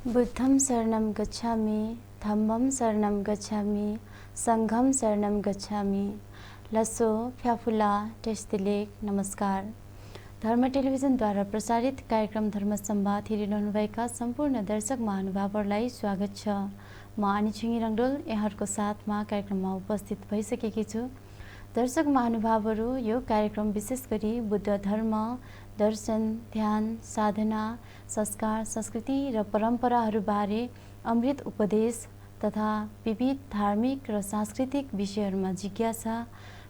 बुद्धं शरणं गच्छामि, धम्मं शरणं गच्छामि, संघं शरणं गच्छामि। लसो फ्याफुला टेस्टिलेक। नमस्कार। धर्म टेलिभिजनद्वारा प्रसारित कार्यक्रम धर्म संवाद हेरिरहनुभएका सम्पूर्ण दर्शक महानुभावहरूलाई स्वागत छ। म आनिछिङी रङ्डोल यहाँहरूको साथमा कार्यक्रममा उपस्थित भइसकेकी छु। दर्शक महानुभावहरू, यो कार्यक्रम विशेष गरी बुद्ध धर्म, दर्शन, ध्यान, साधना, संस्कार, संस्कृति र परम्पराहरूबारे अमृत उपदेश तथा विविध धार्मिक र सांस्कृतिक विषयहरूमा जिज्ञासा,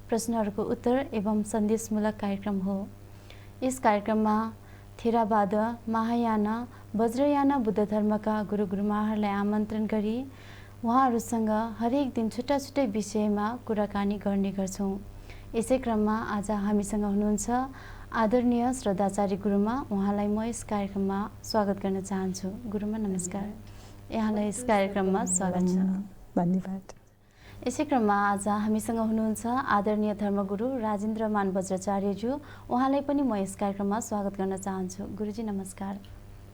प्रश्नहरूको उत्तर एवं सन्देशमूलक कार्यक्रम हो। यस कार्यक्रममा थेरावाद, महायान, वज्रयान बुद्ध धर्मका गुरुमाहरूलाई आमन्त्रण गरी उहाँहरूसँग हरेक दिन छुट्टा छुट्टै विषयमा कुराकानी गर्ने गर्छौँ। यसै क्रममा आज हामीसँग हुनुहुन्छ आदरणीय श्रद्धाचार्य गुरुमा। उहाँलाई म यस कार्यक्रममा स्वागत गर्न चाहन्छु। गुरुमा नमस्कार। यहाँलाई यस कार्यक्रममा स्वागत छ। धन्यवाद। यसै क्रममा आज हामीसँग हुनुहुन्छ आदरणीय धर्मगुरु राजेन्द्रमान वज्राचार्यज्यू। उहाँलाई पनि म यस कार्यक्रममा स्वागत गर्न चाहन्छु। गुरुजी नमस्कार।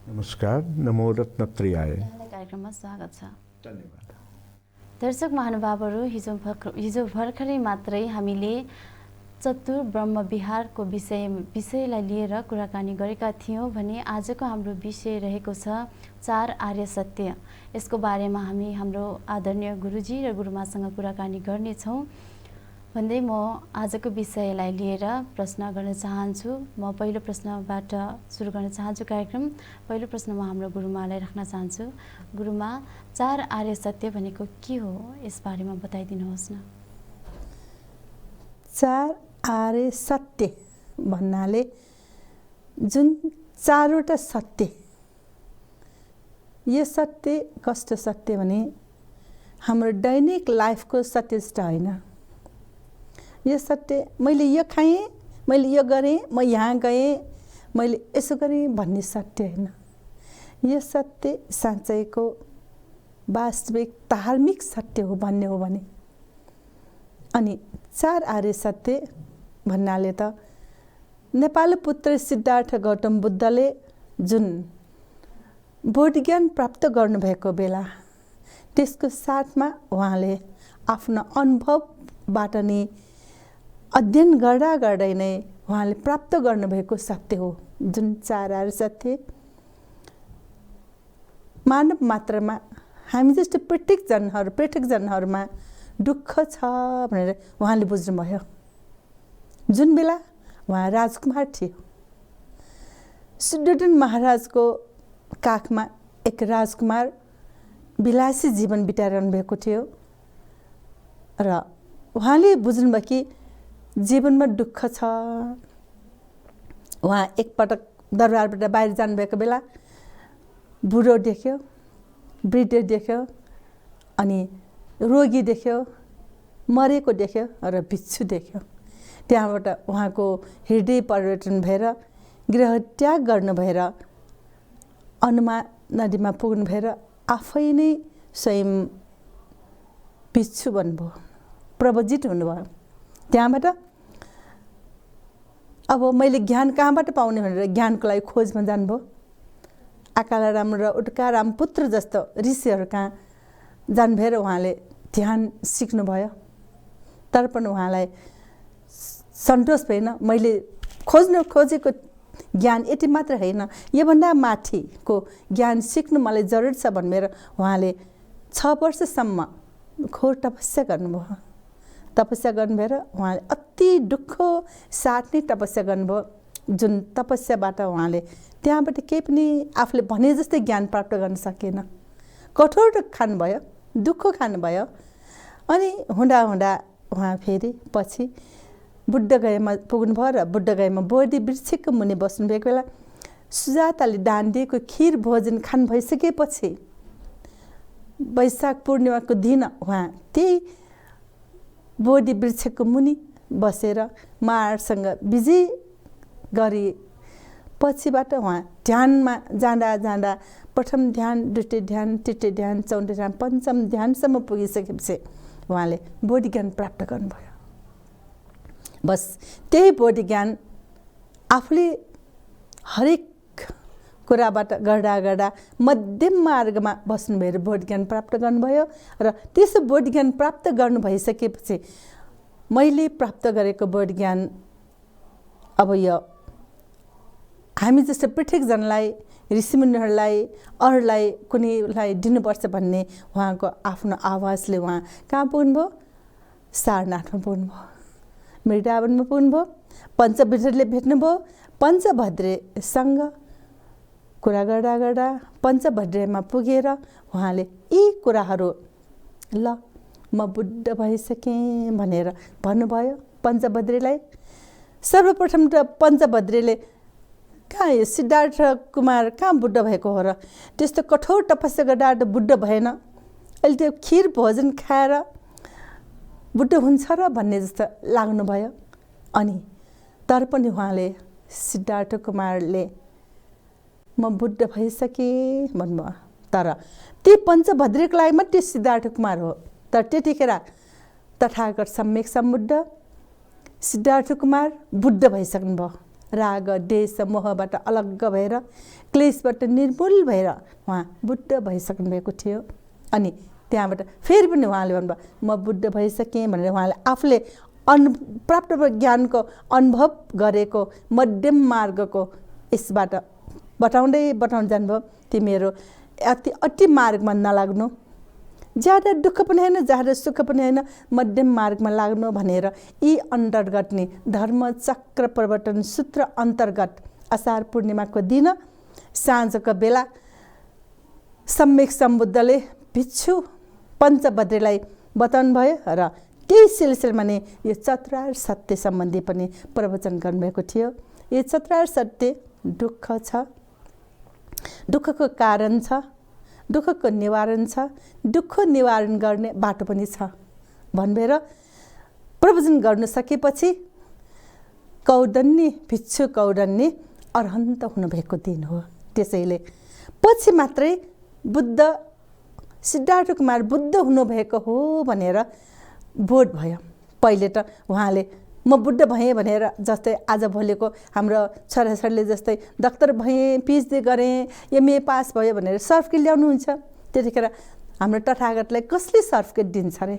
नमस्कार। नमो रत्नत्रयाय। यहाँलाई कार्यक्रममा स्वागत छ। धन्यवाद। दर्शक महानुभावहरू, हिजो भर्खरै मात्रै हामीले चतुर ब्रह्म विहारको विषयलाई लिएर कुराकानी गरेका थियौँ भने आजको हाम्रो विषय रहेको छ 4 आर्य सत्य। यसको बारेमा हामी हाम्रो आदरणीय गुरुजी र गुरुमासँग कुराकानी गर्नेछौँ भन्दै म आजको विषयलाई लिएर प्रश्न गर्न चाहन्छु। म पहिलो प्रश्नबाट सुरु गर्न चाहन्छु कार्यक्रम। पहिलो प्रश्न म हाम्रो गुरुमालाई राख्न चाहन्छु। गुरुमा, 4 आर्य सत्य भनेको के हो? यसबारेमा बताइदिनुहोस् न। 4 आर्य सत्य भन्नाले जुन 4वटा सत्य, यो सत्य कस्तो सत्य भने हाम्रो दैनिक लाइफको सत्य चाहिँ होइन। यो सत्य मैले यो खाएँ, मैले यो गरेँ, म यहाँ गएँ, मैले यसो गरेँ भन्ने सत्य होइन। यो सत्य साँच्चैको वास्तविक धार्मिक सत्य हो भन्ने हो भने। अनि 4 आर्य सत्य भन्नाले त नेपाल पुत्र सिद्धार्थ गौतम बुद्धले जुन बोधज्ञान प्राप्त गर्नुभएको बेला त्यसको साथमा उहाँले आफ्नो अनुभवबाट नै अध्ययन गर्दा गर्दै नै उहाँले प्राप्त गर्नुभएको सत्य हो। जुन 4 आर्य सत्य मानव मात्रमा हामी जस्तो प्रत्येक जनहरूमा दुःख छ भनेर उहाँले बुझ्नुभयो। जुन बेला उहाँ राजकुमार थियो, सुदर्शन महाराजको काखमा एक राजकुमार विलासी जीवन बिताइरहनु भएको थियो र उहाँले बुझ्नुभयो कि जीवनमा दुःख छ। उहाँ एकपटक दरबारबाट बाहिर जानुभएको बेला बुढो देख्यो, वृद्ध देख्यो, अनि रोगी देख्यो, मरेको देख्यो र भिक्षु देख्यो। त्यहाँबाट उहाँको हृदय परिवर्तन भएर गृह त्याग गर्नु भएर अनुमा नदीमा पुग्नु भएर आफै नै स्वयं भिक्षु बन्नुभयो, प्रवजित हुनुभयो। त्यहाँबाट अब मैले ज्ञान कहाँबाट पाउने भनेर ज्ञानको लागि खोजमा जानुभयो। आकालाराम र उट्काराम पुत्र जस्तो ऋषिहरू कहाँ जानुभएर उहाँले ध्यान सिक्नुभयो। तर पनि उहाँलाई सन्तोष भएन। मैले खोजेको ज्ञान यति मात्र होइन, योभन्दा माथिको ज्ञान सिक्नु मलाई जरुरी छ भनेर उहाँले 6 वर्षसम्म घोर तपस्या गर्नुभयो। तपस्या गर्नुभएर उहाँले अति दुःख साथ नै तपस्या गर्नुभयो। जुन तपस्याबाट उहाँले त्यहाँबाट केही पनि आफूले भने जस्तै ज्ञान प्राप्त गर्न सकेन। कठोर खानुभयो, दुःख खानुभयो। अनि हुँदा उहाँ फेरि पछि बुद्धगयामा पुग्नुभयो र बुद्धगयामा बोधि वृक्षको मुनि बस्नुभएको बेला सुजाताले दान दिएको खिर भोजन खानु भइसकेपछि वैशाख पूर्णिमाको दिन उहाँ त्यही बोधि वृक्षको मुनि बसेर मारसँग विजय गरी पछिबाट उहाँ ध्यानमा जाँदा प्रथम ध्यान, द्वितीय ध्यान, तृतीय ध्यान, चौथो ध्यान, पञ्चम ध्यानसम्म पुगिसकेपछि उहाँले बोधि ज्ञान प्राप्त गर्नुभयो। बस त्यही बोधि ज्ञान आफूले हरेक कुराबाट गर्दा गर्दा मध्यम मार्गमा बस्नुभएर बोध ज्ञान प्राप्त गर्नुभयो र त्यसो बोध ज्ञान प्राप्त गर्नु भइसकेपछि मैले प्राप्त गरेको बोध ज्ञान अब यो हामी जस्तो पृथकजनलाई ऋषिमुनिहरूलाई अरूलाई कुनैलाई दिनुपर्छ भन्ने उहाँको आफ्नो आवाजले उहाँ कहाँ पुग्नुभयो सारनाथमा पुग्नुभयो मृगडावनमा पुग्नुभयो पञ्चभद्रले भेट्नुभयो पञ्चभद्रेसँग कुरा गर्दा गर्दा पञ्चभद्रेमा पुगेर उहाँले यी कुराहरू ल म बुद्ध भइसकेँ भनेर भन्नुभयो पञ्चभद्रेलाई। सर्वप्रथम त पञ्चभद्रेले कहाँ यो सिद्धार्थ कुमार कहाँ बुद्ध भएको हो र त्यस्तो कठोर तपस्या गर्दा त बुद्ध भएन अहिले त्यो खिर भोजन खाएर बुद्ध हुन्छ र भन्ने जस्तो लाग्नुभयो। अनि तर पनि उहाँले सिद्धार्थ कुमारले म बुद्ध भइसकेँ भन्नुभयो। तर ती पञ्चभद्रेको लागि मात्रै सिद्धार्थ कुमार हो। तर त्यतिखेर तथागत सम्यक सम्बुद्ध सिद्धार्थ कुमार बुद्ध भइसक्नुभयो। राग देश मोहबाट अलग्ग भएर क्लेशबाट निर्मूल भएर उहाँ बुद्ध भइसक्नु भएको थियो। अनि त्यहाँबाट फेरि पनि उहाँले भन्नुभयो म बुद्ध भइसकेँ भनेर उहाँले आफूले प्राप्त ज्ञानको अनुभव गरेको मध्यम मार्गको यसबाट बताउँदै जानुभयो तिमीहरू अति मार्गमा नलाग्नु, ज्यादा दुःख पनि होइन ज्यादा सुख पनि होइन, मध्यम मार्गमा लाग्नु भनेर यी अन्तर्गत नै धर्मचक्र प्रवर्तन सूत्र अन्तर्गत असार पूर्णिमाको दिन साँझको बेला सम्यक सम्बुद्धले भिक्षु पञ्चभद्रेलाई बताउनु भयो र त्यही सिलसिलामा नै यो चतुरार्य सत्य सम्बन्धी पनि प्रवचन गर्नुभएको थियो। यो चतुरार्य सत्य दुःख छ, दुःखको कारण छ, दुःखको निवारण छ, दुःख निवारण गर्ने बाटो पनि छ भनेर प्रवचन गर्न सकेपछि कौदन्नी भिक्षु कौदन्नी अरहन्त हुनुभएको दिन हो। त्यसैले पछि मात्रै बुद्ध सिद्धार्थ कुमार बुद्ध हुनुभएको हो भनेर बोध भयो। पहिले त उहाँले म बुद्ध भएँ भनेर जस्तै आज भोलिको हाम्रो छोराछोरीले जस्तै डाक्टर भएँ, पिएचडी गरेँ, एमए पास भयो भनेर सर्टिफिकेट ल्याउनुहुन्छ। त्यतिखेर हाम्रो तथागतलाई कसले सर्टिफिकेट दिन्छ अरे?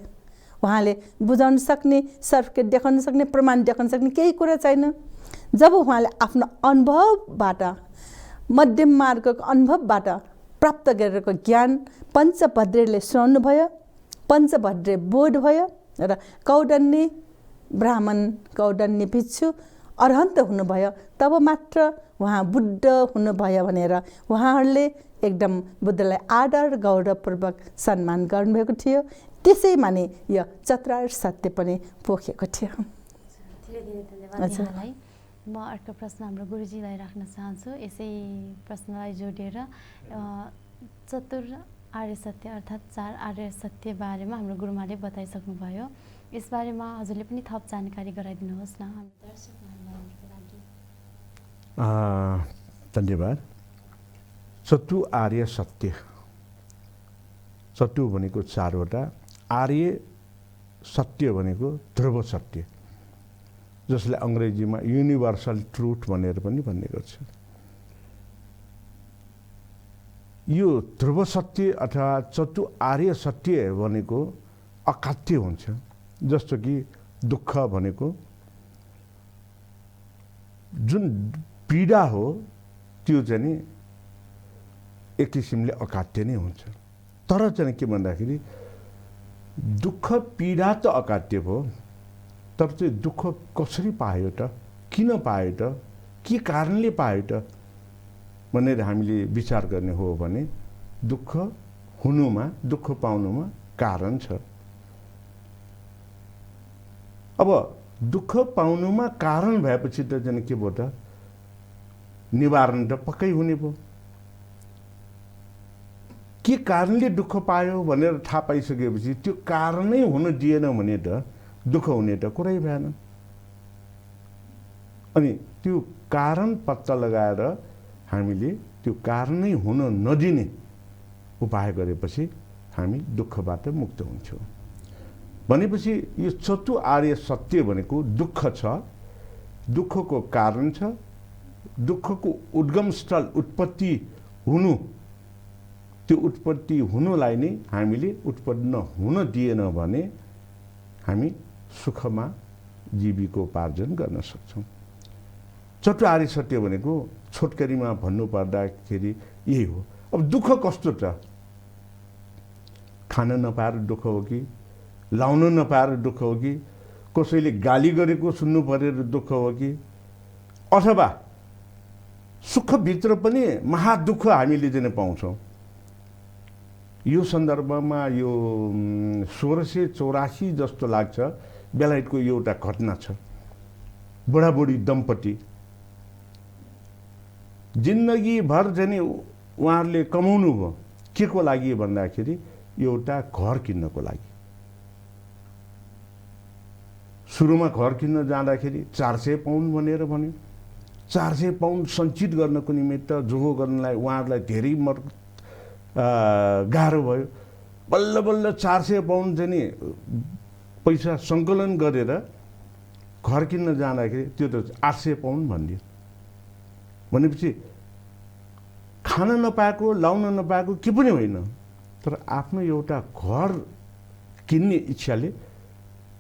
उहाँले बुझाउन सक्ने, सर्टिफिकेट देखाउन सक्ने, प्रमाण देखाउन सक्ने केही कुरा छैन। जब उहाँले आफ्नो अनुभवबाट मध्यम मार्गको अनुभवबाट प्राप्त गरेको ज्ञान पञ्चभद्रेले सुनाउनु भयो, पञ्चभद्रे बोध भयो र कौदन्नी ब्राह्मण कौदन्नी भिक्षु अरहन्त हुनुभयो। तब मात्र उहाँ बुद्ध हुनुभयो भनेर उहाँहरूले एकदम बुद्धलाई आदर गौरवपूर्वक सम्मान गर्नुभएको थियो। त्यसैमा नै यो चतुरार्य सत्य पनि पोखेको थियो। धेरै धेरै धन्यवाद यहाँलाई। म अर्को प्रश्न हाम्रो गुरुजीलाई राख्न चाहन्छु। यसै प्रश्नलाई जोडेर चतुर आर्य सत्य अर्थात् 4 आर्य सत्य बारेमा हाम्रो गुरुमाले बताइसक्नुभयो। यसबारेमा हजुरले पनि थप जानकारी गराइदिनुहोस् न हाम्रो दर्शकहरूको लागि। धन्यवाद। चतु आर्य सत्य, चतु भनेको 4 वटा, आर्य सत्य भनेको ध्रुव सत्य, जसले अङ्ग्रेजीमा युनिभर्सल ट्रुथ भनेर पनि भन्ने गर्छ। यो ध्रुव सत्य अथवा चतु आर्य सत्य भनेको अकाट्य हुन्छ। जस्तो कि दुःख भनेको जुन पीडा हो त्यो चाहिँ एक किसिमले अकाट्य नै हुन्छ। तर चाहिँ के भन्दाखेरि दुःख पीडा त अकाट्य भयो, तर चाहिँ दुःख कसरी पायो त, किन पायो त, के कारणले पायो त भनेर हामीले विचार गर्ने हो भने दुःख हुनुमा, दुःख पाउनुमा कारण छ। अब दुःख पाउनुमा कारण भएपछि त चाहिँ के भयो त, निवारण त पक्कै हुने भयो। के कारणले दुःख पायो भनेर थाहा पाइसकेपछि त्यो कारणै हुन दिएन भने त दुःख हुने त कुरै भएन। अनि त्यो कारण पत्ता लगाएर हामीले त्यो कारणै हुन नदिने उपाय गरेपछि हामी दुःखबाट मुक्त हुन्छौँ। भनेपछि यो चतु आर्य सत्य भनेको दुःख छ, दुःखको कारण छ, दुःखको उद्गम स्थल उत्पत्ति हुनु, त्यो उत्पत्ति हुनुलाई नै हामीले उत्पन्न हुन दिएन भने हामी सुखमा जीविकोपार्जन गर्न सक्छौँ। चटुआरी सत्य भनेको छोटकरीमा भन्नुपर्दाखेरि यही हो। अब दुःख कस्तो छ? खान नपाएर दुःख हो कि, लाउन नपाएर दुःख हो कि, कसैले गाली गरेको सुन्नु परेर दुःख हो कि, अथवा सुखभित्र पनि महादुःख हामीले चाहिँ पाउँछौँ। यो सन्दर्भमा यो 1684 जस्तो लाग्छ बेलायतको एउटा घटना छ। बुढाबुढी दम्पति जिन्दगीभर चाहिँ उहाँहरूले कमाउनु भयो के को लागि भन्दाखेरि एउटा घर किन्नको लागि। सुरुमा घर किन्न जाँदाखेरि 400 पाउन्ड भनेर भन्यो। 400 पाउन्ड सञ्चित गर्नको निमित्त जोहो गर्नलाई उहाँहरूलाई धेरै गाह्रो भयो। बल्ल बल्ल 400 पाउन्ड चाहिँ पैसा सङ्कलन गरेर घर किन्न जाँदाखेरि त्यो त 800 पाउन्ड भनिदियो। भनेपछि खान नपाएको, लाउन नपाएको के पनि होइन, तर आफ्नो एउटा घर किन्ने इच्छाले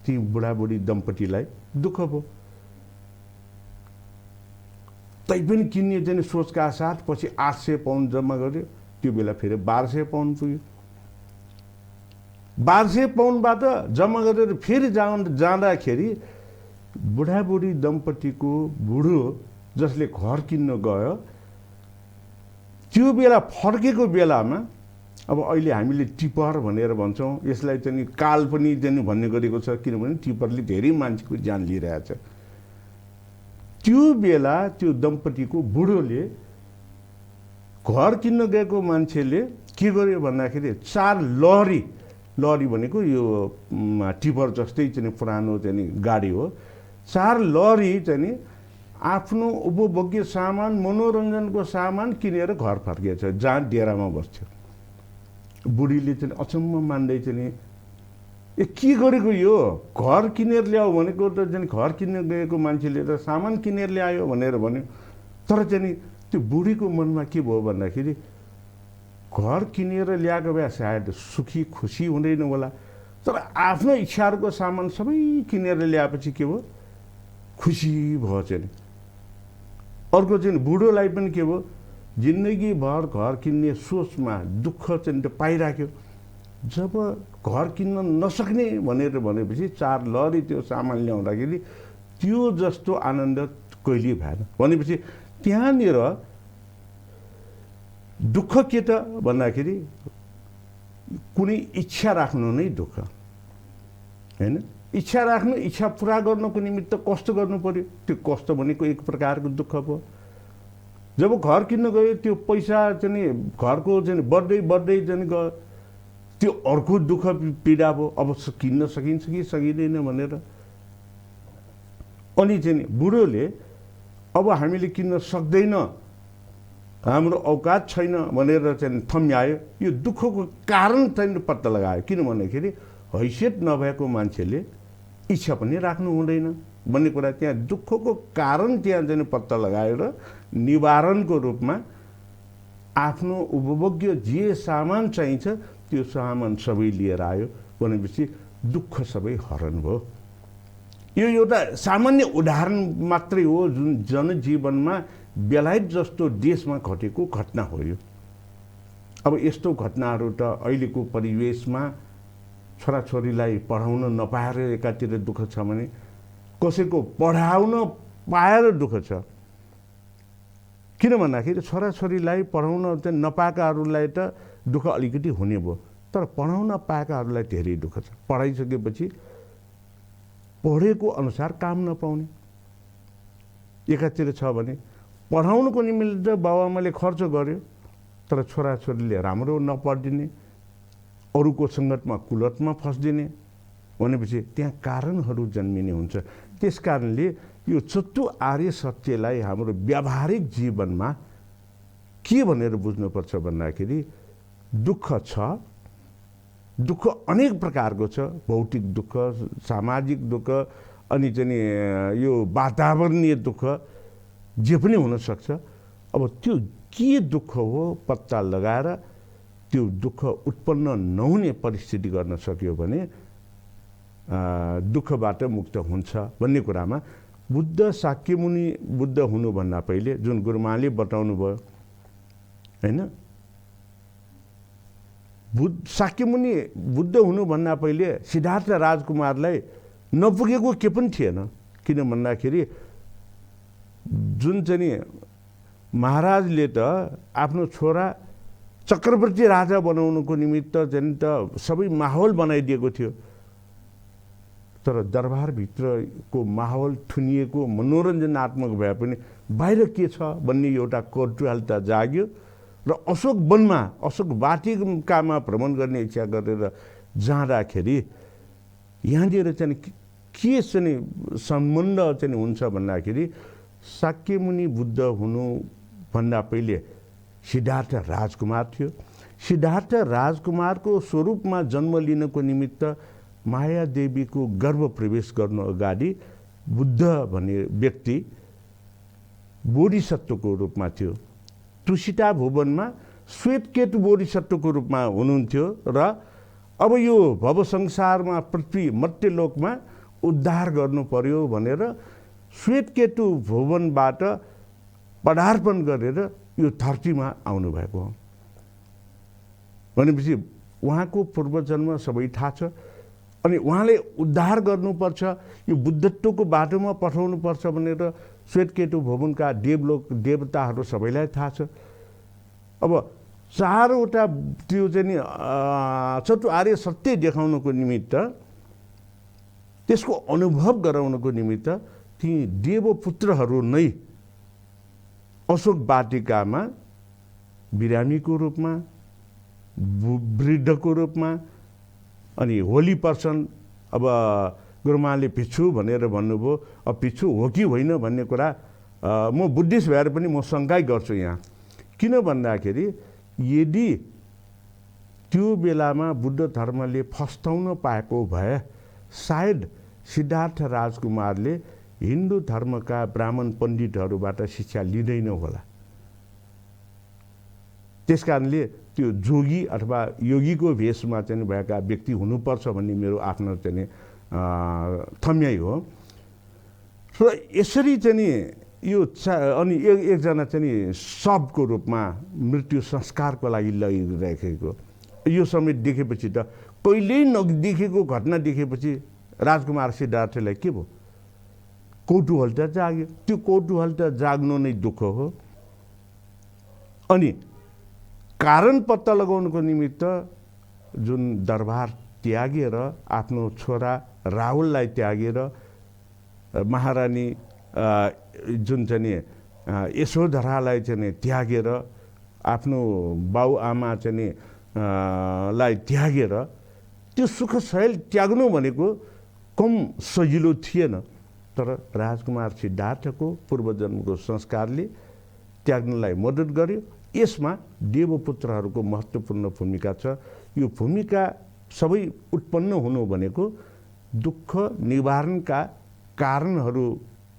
ती बुढाबुढी दम्पतिलाई दुःख भयो। तैपनि किन्ने चाहिँ सोचका साथ पछि 800 पाउन्ड जम्मा गर्यो। त्यो बेला फेरि 1200 पाउन्ड पुग्यो। 1200 पाउन्डबाट जम्मा गरेर फेरि जाँदाखेरि बुढाबुढी दम्पतिको बुढो जसले घर किन्न गयो त्यो बेला फर्केको बेलामा, अब अहिले हामीले टिपर भनेर भन्छौँ, यसलाई चाहिँ काल पनि चाहिँ भन्ने गरेको छ, किनभने टिपरले धेरै मान्छेको ज्यान लिइरहेछ। त्यो बेला त्यो दम्पतिको बुढोले घर किन्न गएको मान्छेले के गर्यो भन्दाखेरि 4 लहरी भनेको यो टिपर जस्तै चाहिँ पुरानो चाहिँ गाडी हो, 4 लहरी चाहिँ आफ्नो उपभोग्य सामान, मनोरञ्जनको सामान किनेर घर फर्किएछ, जहाँ डेरामा बस्थ्यो। बुढीले चाहिँ अचम्म मान्दै चाहिँ ए के गरेको यो, घर किनेर ल्याऊ भनेको त चाहिँ घर किन्न गएको मान्छेले त सामान किनेर ल्यायो भनेर भन्यो। तर चाहिँ त्यो बुढीको मनमा के भयो भन्दाखेरि घर किनेर ल्याएको भए सायद सुखी खुसी हुँदैन होला, तर आफ्नो इच्छाहरूको सामान सबै किनेर ल्याएपछि के भयो, खुसी भयो। चाहिँ अर्को चाहिँ बुढोलाई पनि के भयो, जिन्दगीभर घर किन्ने सोचमा दुःख चाहिँ पाइराख्यो। जब घर किन्न नसक्ने भनेर भनेपछि 4 लहरी त्यो सामान ल्याउँदाखेरि त्यो जस्तो आनन्द कहिले भएन। भनेपछि त्यहाँनिर दुःख के त भन्दाखेरि कुनै इच्छा राख्नु नै दुःख हैन। इच्छा राख्नु, इच्छा पुरा गर्नको निमित्त कष्ट गर्नु पर्यो, त्यो कष्ट भनेको एक प्रकारको दुःख भयो। जब घर किन्न गयो त्यो पैसा चाहिँ घरको चाहिँ बढ्दै चाहिँ गयो, त्यो अर्को दुःख पीडा भयो। अब किन्न सकिन्छ कि सकिँदैन भनेर। अनि चाहिँ बुढोले अब हामीले किन्न सक्दैन, हाम्रो औकात छैन भनेर चाहिँ थम्यायो। यो दुःखको कारण चाहिँ पत्ता लगायो। किन भन्दाखेरि हैसियत नभएको मान्छेले इच्छा पनि राख्नु हुँदैन भन्ने कुरा त्यहाँ दुःखको कारण त्यहाँ चाहिँ पत्ता लगाएर निवारणको रूपमा आफ्नो उपभोग्य जे सामान चाहिन्छ त्यो सामान सबै लिएर आयो। भनेपछि दुःख सबै हरण भयो। यो एउटा सामान्य उदाहरण मात्रै हो जुन जनजीवनमा बेलायत जस्तो देशमा घटेको घटना हो। यो अब यस्तो घटनाहरू त अहिलेको परिवेशमा छोराछोरीलाई पढाउन नपाएर एकातिर दुःख छ भने कसैको पढाउन पाएर दुःख छ। किन भन्दाखेरि छोराछोरीलाई पढाउन चाहिँ नपाएकाहरूलाई त दुःख अलिकति हुने भयो, तर पढाउन पाएकाहरूलाई धेरै दुःख छ। पढाइसकेपछि पढेको अनुसार काम नपाउने एकातिर छ भने पढाउनको निमित्त बाबुआमाले खर्च गर्यो, तर छोराछोरीले राम्रो नपढिदिने, अरूको सङ्गतमा कुलतमा फस्दिने, भनेपछि त्यहाँ कारणहरू जन्मिने हुन्छ। त्यस कारणले यो चतुआर्य सत्यलाई हाम्रो व्यावहारिक जीवनमा के भनेर बुझ्नुपर्छ भन्दाखेरि दुःख छ। दुःख अनेक प्रकारको छ, भौतिक दुःख, सामाजिक दुःख, अनि चाहिँ यो वातावरणीय दुःख। जे पनि हुनसक्छ। अब त्यो के दुःख हो पत्ता लगाएर त्यो दुःख उत्पन्न नहुने परिस्थिति गर्न सक्यो भने दुःखबाट मुक्त हुन्छ भन्ने कुरामा बुद्ध शाक्यमुनि बुद्ध हुनुभन्दा पहिले जुन गुरुमाले बताउनु भयो हैन, शाक्यमुनि बुद्ध हुनुभन्दा पहिले सिद्धार्थ राजकुमारलाई नपुगेको के पनि थिएन। किन भन्दाखेरि जुन चाहिँ महाराजले त आफ्नो छोरा चक्रवर्ती राजा बनाउनुको निमित्त चाहिँ त सबै माहौल बनाइदिएको थियो, तर दरबारभित्रको माहौल थुनिएको मनोरञ्जनात्मक भए पनि बाहिर के छ भन्ने एउटा कौतूहलता जाग्यो र अशोक वनमा अशोक वाटिकामा भ्रमण गर्ने इच्छा गरेर जाँदाखेरि यहाँनिर चाहिँ के चाहिँ सम्बन्ध चाहिँ हुन्छ भन्दाखेरि शाक्यमुनि बुद्ध हुनुभन्दा पहिले सिद्धार्थ राजकुमार थियो। सिद्धार्थ राजकुमारको स्वरूपमा जन्म लिनको निमित्त माया देवीको गर्भ प्रवेश गर्नु अगाडि बुद्ध भन्ने व्यक्ति बोधिसत्वको रूपमा थियो। तुसिता भुवनमा श्वेतकेतु बोधिसत्वको रूपमा हुनुहुन्थ्यो र अब यो भव संसारमा पृथ्वी मर्त्यलोकमा उद्धार गर्नु पर्यो भनेर श्वेतकेतु भुवनबाट पदार्पण गरेर यो धरतीमा आउनुभएको हो। भनेपछि उहाँको पूर्वजन्म सबै थाहा छ अनि उहाँले उद्धार गर्नुपर्छ, यो बुद्धत्वको बाटोमा पठाउनुपर्छ भनेर श्वेतकेतु भुवनका देवताहरू सबैलाई थाहा छ। अब चारवटा त्यो चाहिँ चतुर्आर्य सत्य देखाउनको निमित्त, त्यसको अनुभव गराउनको निमित्त ती देवपुत्रहरू नै अशोक वाटिकामा बिरामीको रूपमा, वृद्धको रूपमा अनि होली पर्सन, अब गुरुमाले भिक्षु भनेर भन्नुभयो, अब भिक्षु हो कि होइन भन्ने कुरा म बुद्धिस्ट भएर पनि म शङ्कै गर्छु यहाँ। किन भन्दाखेरि यदि त्यो बेलामा बुद्ध धर्मले फस्टाउन पाएको भए सायद सिद्धार्थ राजकुमारले हिन्दू धर्मका ब्राह्मण पण्डितहरूबाट शिक्षा लिँदैन होला। त्यस कारणले त्यो जोगी अथवा योगीको भेषमा चाहिँ भएका व्यक्ति हुनुपर्छ भन्ने मेरो आफ्नो चाहिँ थम्याइ हो। र यसरी चाहिँ यो अनि एकजना चाहिँ शवको रूपमा मृत्यु संस्कारको लागि लगिरहेको यो समय देखेपछि त कहिल्यै नदेखेको घटना देखेपछि राजकुमार सिद्धार्थलाई के भयो, कौतूहलता जाग्यो। त्यो कौतूहलता जाग्नु नै दुःख हो। अनि कारण पत्ता लगाउनुको निमित्त जुन दरबार त्यागेर आफ्नो छोरा राहुललाई त्यागेर महारानी जुन चाहिँ यशोधरालाई चाहिँ त्यागेर आफ्नो बाउआमा चाहिँ लाई त्यागेर त्यो सुख शैल त्याग्नु भनेको कम सजिलो थिएन। तर राजकुमार सिद्धार्थको पूर्वजन्मको संस्कारले त्याग्नलाई मद्दत गर्यो। यसमा देवपुत्रहरूको महत्त्वपूर्ण भूमिका छ। यो भूमिका सबै उत्पन्न हुनु भनेको दुःख निवारणका कारणहरू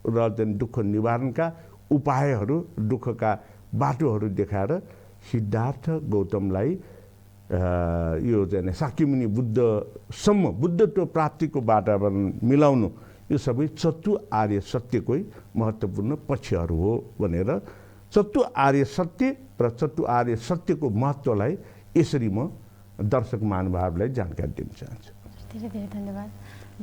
र दुःख निवारणका उपायहरू, दुःखका बाटोहरू देखाएर सिद्धार्थ गौतमलाई यो चाहिँ शाक्यमुनि बुद्धसम्म बुद्धत्व प्राप्तिको वातावरण मिलाउनु, यो सबै चतुर्आर्य सत्यकै महत्त्वपूर्ण पक्षहरू हो भनेर चतुर्आर्य सत्य र चतुर्आर्य सत्यको महत्त्वलाई यसरी म दर्शक महानुभावलाई जानकारी दिन चाहन्छु। धेरै धेरै धन्यवाद।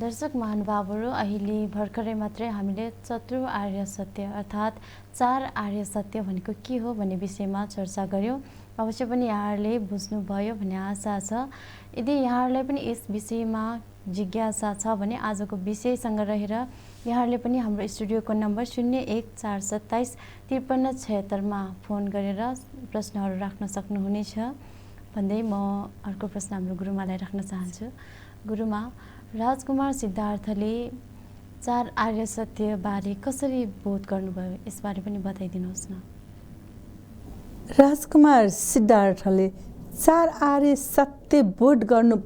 दर्शक महानुभावहरू, अहिले भर्खरै मात्रै हामीले चतुर्आर्य सत्य अर्थात् चार आर्य सत्य भनेको के हो भन्ने विषयमा चर्चा गऱ्यौँ। अवश्य पनि यहाँहरूले बुझ्नुभयो भन्ने आशा छ। यदि यहाँहरूलाई पनि यस विषयमा जिज्ञासा छ भने आजको विषयसँग रहेर यहाँहरूले पनि हाम्रो स्टुडियोको नम्बर 0147275376 फोन गरेर प्रश्नहरू राख्न सक्नुहुनेछ भन्दै म अर्को प्रश्न हाम्रो गुरुमालाई राख्न चाहन्छु। गुरुमा, राजकुमार सिद्धार्थले चार आर्य सत्यबारे कसरी बोध गर्नुभयो, यसबारे पनि बताइदिनुहोस् न। राजकुमार सिद्धार्थले चार आर्य सत्य बोध गर्नु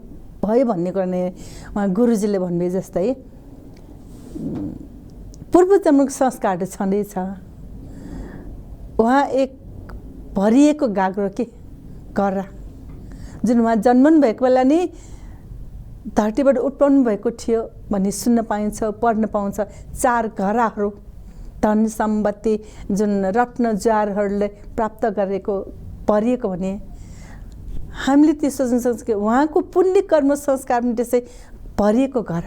भयो भन्ने कुरा नै उहाँ गुरुजीले भन्नुभयो जस्तै पूर्वजन्मको संस्कार छँदैछ। उहाँ एक भरिएको गाग्रो के गर्रा, जुन उहाँ जन्मनु भएको बेला नि धरतीबाट उत्पन्न भएको थियो भन्ने सुन्न पाइन्छ, पढ्न पाउँछ। 4 घराहरू, धन सम्पत्ति जुन रत्न ज्वारहरूले प्राप्त गरेको भरिएको भने हामीले त्यो सोच्न सक्छौँ कि उहाँको पुण्य कर्म संस्कार पनि त्यसै भरिएको घर।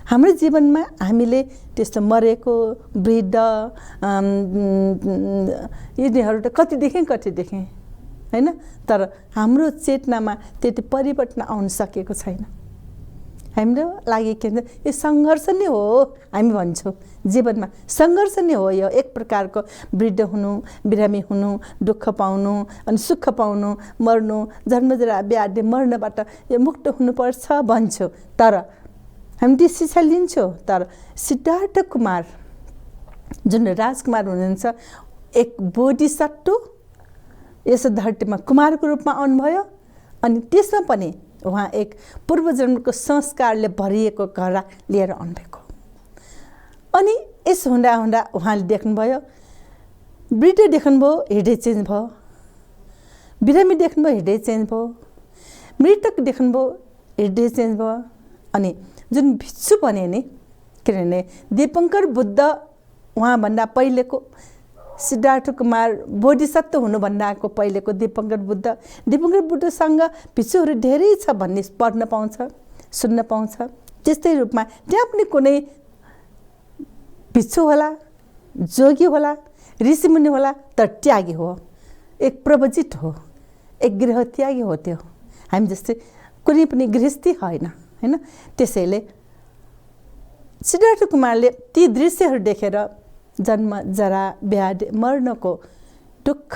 हाम्रो जीवनमा हामीले त्यस्तो मरेको वृद्ध यिनीहरू त कति देखेँ हैन, तर हाम्रो चेतनामा त्यति परिवर्तन आउन सकेको छैन। हाम्रो लागि के भन्छ, यो सङ्घर्ष नै हो। हामी भन्छौँ जीवनमा सङ्घर्ष नै हो यो, एक प्रकारको वृद्ध हुनु, बिरामी हुनु, दुःख पाउनु अनि सुख पाउनु, मर्नु, जन्मजरा व्याधि मर्नबाट यो मुक्त हुनुपर्छ भन्छौँ। तर हामी त्यो शिक्षा लिन्छौँ। तर सिद्धार्थ कुमार जुन राजकुमार हुनुहुन्छ, एक बोधिसत्व यस धरतीमा कुमारको रूपमा आउनुभयो अनि त्यसमा पनि उहाँ एक पूर्वजन्मको संस्कारले भरिएको घर लिएर आउनुभएको। अनि यसो हुँदा हुँदा उहाँले देख्नुभयो, वृद्ध देख्नुभयो हृदय चेन्ज भयो, बिरामी देख्नुभयो हृदय चेन्ज भयो, मृतक देख्नुभयो हृदय चेन्ज भयो। अनि जुन भिक्षु भने नि, किनभने दीपङ्कर बुद्ध उहाँभन्दा पहिलेको सिद्धार्थ कुमार बोधिसत्व हुनुभन्दाको पहिलेको दीपङ्कर बुद्धसँग भिक्षुहरू धेरै छ भन्ने पढ्न पाउँछ, सुन्न पाउँछ। त्यस्तै रूपमा त्यहाँ पनि कुनै भिक्षु होला, जोगी होला, ऋषिमुनि होला, तर त्यागी हो, एक प्रवजित हो, एक गृह त्यागी हो। त्यो हामी जस्तै कुनै पनि गृहस्थी होइन। त्यसैले सिद्धार्थ कुमारले ती दृश्यहरू देखेर जन्म जरा व्याधि मर्नको दुःख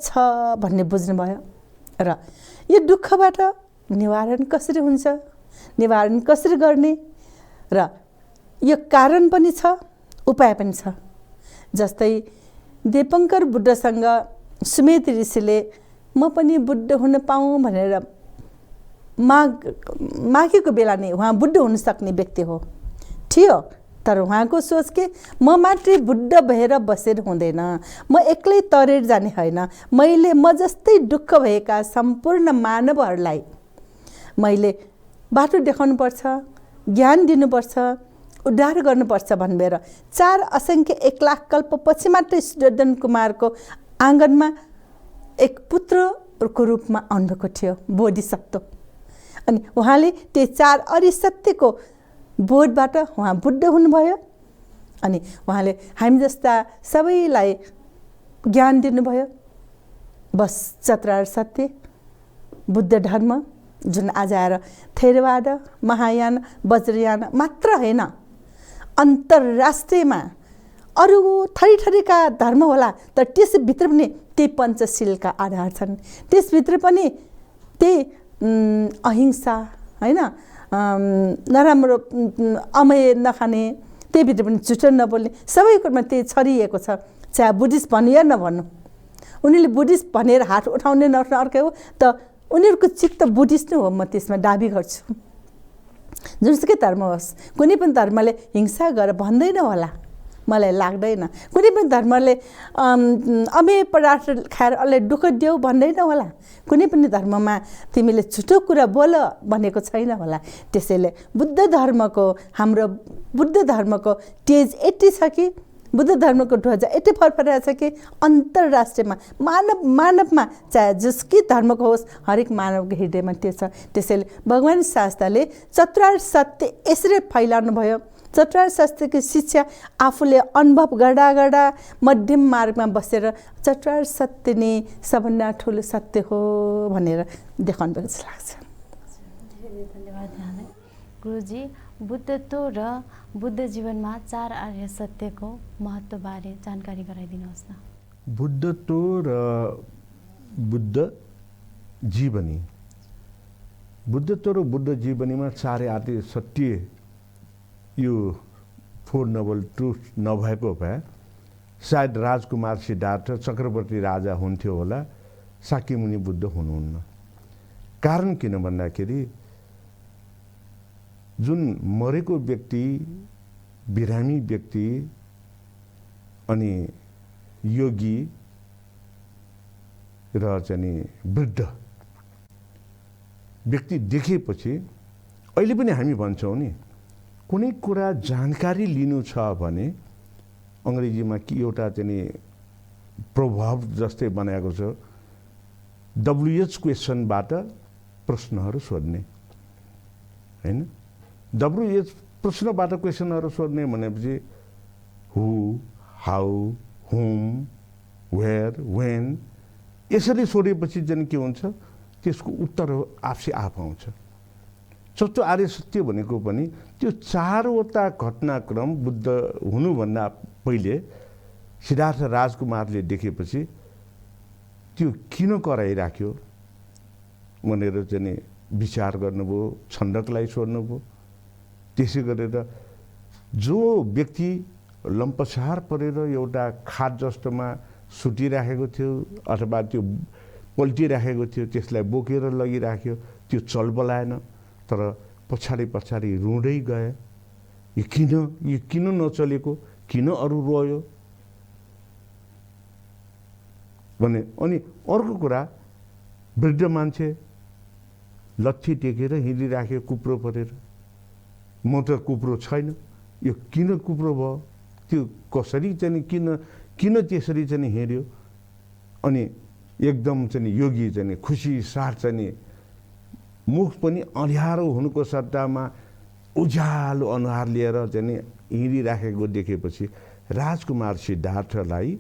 छ भन्ने बुझ्नुभयो र यो दुःखबाट निवारण कसरी हुन्छ, निवारण कसरी गर्ने र यो कारण पनि छ, उपाय पनि छ। जस्तै दीपङ्कर बुद्धसँग सुमेध ऋषिले म पनि बुद्ध हुन पाऊँ भनेर मागेको बेला नै उहाँ बुद्ध हुन सक्ने व्यक्ति हो थियो। तर उहाँको सोच के, म मात्रै बुद्ध भएर बसेर हुँदैन, म एक्लै तरेर जाने होइन, म जस्तै दुःख भएका सम्पूर्ण मानवहरूलाई मैले बाटो देखाउनुपर्छ, ज्ञान दिनुपर्छ, उद्धार गर्नुपर्छ भनेर 4 असङ्ख्य 1 लाख कल्पपछि मात्रै सुदर्शन कुमारको आँगनमा एक पुत्रको रूपमा आउनुभएको थियो बोधिसत्व। अनि उहाँले त्यो 4 अरिसत्यको बोधबाट उहाँ बुद्ध हुनुभयो। अनि उहाँले हामी जस्ता सबैलाई ज्ञान दिनुभयो। बस चतुरार्य सत्य बुद्ध धर्म जुन आज आएर थेरवाद, महायान, वज्रयान मात्र होइन, अन्तर्राष्ट्रियमा अरू थरीका धर्म होला, तर त्यसभित्र पनि त्यही पञ्चशीलका आधार छन्। त्यसभित्र पनि त्यही अहिंसा होइन, नराम्रो अमय नखाने, त्यहीभित्र पनि झुटो नबोल्ने, सबै कुरामा त्यही छरिएको छ। चाहे बुद्धिस्ट भन्नु या नभन्नु, उनीहरूले बुद्धिस्ट भनेर हात उठाउने नउठाउने अर्कै हो, त उनीहरूको चित्त बुद्धिस्ट नै हो, म त्यसमा दाबी गर्छु। जुनसुकै धर्म होस्, कुनै पनि धर्मले हिंसा गर भन्दैन होला, मलाई लाग्दैन। कुनै पनि धर्मले अमेय पदार्थ खाएर अरूलाई दुःख देऊ भन्दैन होला। कुनै पनि धर्ममा तिमीले झुटो कुरा बोल भनेको छैन होला। त्यसैले हाम्रो बुद्ध धर्मको तेज यति छ कि, बुद्ध धर्मको ध्वजा यति फरफराएको छ कि अन्तर्राष्ट्रियमा मानवमा चाहे जसकै धर्मको होस्, हरेक मानवको हृदयमा त्यो छ। त्यसैले भगवान् शास्त्रले चतुरार्य सत्य यसरी फैलाउनु भयो। चतुरार्य सत्यको शिक्षा आफूले अनुभव गर्दा मध्यम मार्गमा बसेर चतुरार्य सत्य नै सबभन्दा ठुलो सत्य हो भनेर देखाउनु भएको जस्तो लाग्छ। धन्यवाद यहाँलाई। गुरुजी, बुद्धत्व र बुद्ध जीवनमा 4 आर्य सत्यको महत्त्वबारे जानकारी गराइदिनुहोस् न। बुद्धत्व र बुद्ध जीवनी, बुद्धत्व र बुद्ध जीवनीमा 4 आर्य सत्य यो 4 नोबल ट्रुथ नभएको भए सायद राजकुमार सिद्धार्थ चक्रवर्ती राजा हुन्थ्यो होला, शाक्यमुनि बुद्ध हुनुहुन्न। कारण किन भन्दाखेरि जुन मरेको व्यक्ति, बिरामी व्यक्ति अनि योगी र चाहिँ वृद्ध व्यक्ति देखेपछि अहिले पनि हामी भन्छौँ नि कुनै कुरा जानकारी लिनु छ भने अङ्ग्रेजीमा कि एउटा चाहिँ प्रभाव जस्तै बनाएको छ WH क्वेसनबाट प्रश्नहरू सोध्ने हैन WH प्रश्नबाट क्वेसनहरू सोध्ने भनेपछि हु हाउ हुम वेयर वेन यसरी सोधेपछि चाहिँ के हुन्छ त्यसको उत्तर आफै आफ आउँछ। चौथो आर्य सत्य भनेको पनि त्यो चारवटा घटनाक्रम बुद्ध हुनुभन्दा पहिले सिद्धार्थ राजकुमारले देखेपछि त्यो किन कराइराख्यो भनेर चाहिँ विचार गर्नुभयो, छन्दकलाई सोध्नुभयो। त्यसै गरेर जो व्यक्ति लम्पसार परेर एउटा खाट जस्तोमा सुतिराखेको थियो अथवा त्यो पल्टिराखेको थियो त्यसलाई बोकेर लगिराख्यो, त्यो चलबलाएन तर पछाडि पछाडि रुँदै गए यो किन नचलेको, किन अरू रोयो भने। अनि अर्को कुरा वृद्ध मान्छे लट्ठी टेकेर हिँडिराख्यो कुप्रो परेर, म त कुप्रो छैन, यो किन कुप्रो भयो, त्यो कसरी चाहिँ किन त्यसरी चाहिँ हिँड्यो। अनि एकदम चाहिँ योगी चाहिँ खुसी साथ चाहिँ मुख पनि अँध्यारो हुनुको सट्टामा उज्यालो अनुहार लिएर चाहिँ हिँडिराखेको देखेपछि राजकुमार सिद्धार्थलाई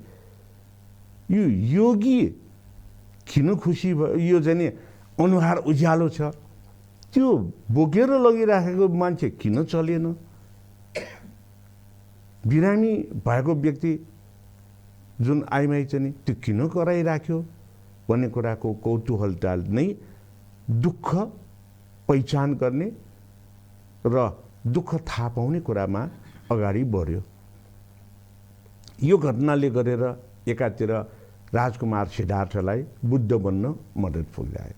यो योगी किन खुसी भयो, यो चाहिँ अनुहार उज्यालो छ, त्यो बोकेर लगिराखेको मान्छे किन चलेन, बिरामी भएको व्यक्ति जुन आइमाई चाहिँ त्यो किन कराइराख्यो भन्ने कुराको कौतूहलता नै दुःख पहिचान गर्ने र दुःख थाहा पाउने कुरामा अगाडि बढ्यो। यो घटनाले गरेर एकातिर राजकुमार सिद्धार्थलाई बुद्ध बन्न मद्दत पुर्यायो।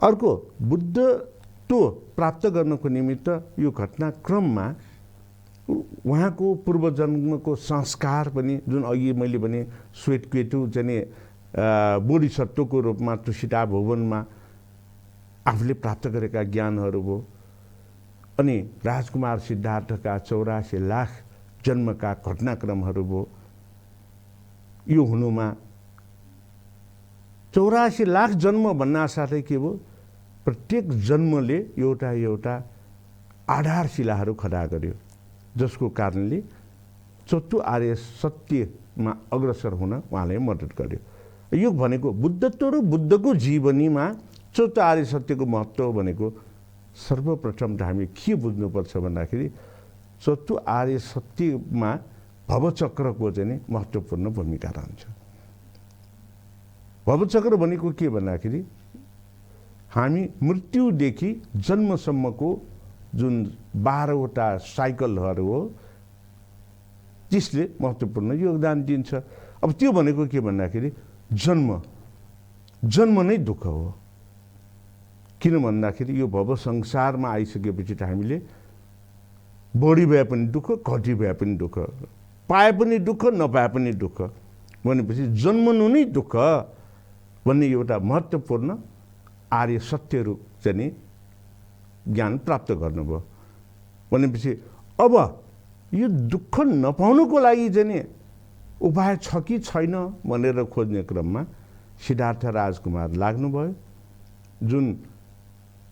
अर्को बुद्धत्व प्राप्त गर्नको निमित्त यो घटनाक्रममा उहाँको पूर्वजन्मको संस्कार पनि जुन अघि मैले भने श्वेतकेतु चाहिँ बोधिसत्वको रूपमा तुषिता भुवनमा आफूले प्राप्त गरेका ज्ञानहरू भयो। अनि राजकुमार सिद्धार्थका 84 लाख जन्मका घटनाक्रमहरू भयो। यो हुनुमा 84 लाख जन्म भन्नासाथै के भयो, प्रत्येक जन्मले एउटा आधारशिलाहरू खडा गर्यो जसको कारणले चौथो आर्य सत्यमा अग्रसर हुन उहाँले मद्दत गर्यो। यो भनेको बुद्धत्व र बुद्धको जीवनीमा चौथो आर्य सत्यको महत्त्व भनेको सर्वप्रथम त हामी के बुझ्नुपर्छ भन्दाखेरि चौथो आर्य सत्यमा भवचक्रको चाहिँ महत्त्वपूर्ण भूमिका रहन्छ। भवचक्र भनेको के भन्दाखेरि हामी मृत्युदेखि जन्मसम्मको जुन 12वटा साइकलहरू हो त्यसले महत्त्वपूर्ण योगदान दिन्छ। अब त्यो भनेको के भन्दाखेरि जन्म नै दुःख हो। किन भन्दाखेरि यो भव संसारमा आइसकेपछि त हामीले बढी भए पनि दुःख, घटी भए पनि दुःख, पाए पनि दुःख, नपाए पनि दुःख भनेपछि जन्मनु नै दुःख भन्ने एउटा महत्त्वपूर्ण आर्य सत्यहरू चाहिँ ज्ञान प्राप्त गर्नुभयो। भनेपछि अब यो दुःख नपाउनुको लागि चाहिँ उपाय छ कि छैन भनेर खोज्ने क्रममा सिद्धार्थ राजकुमार लाग्नुभयो। जुन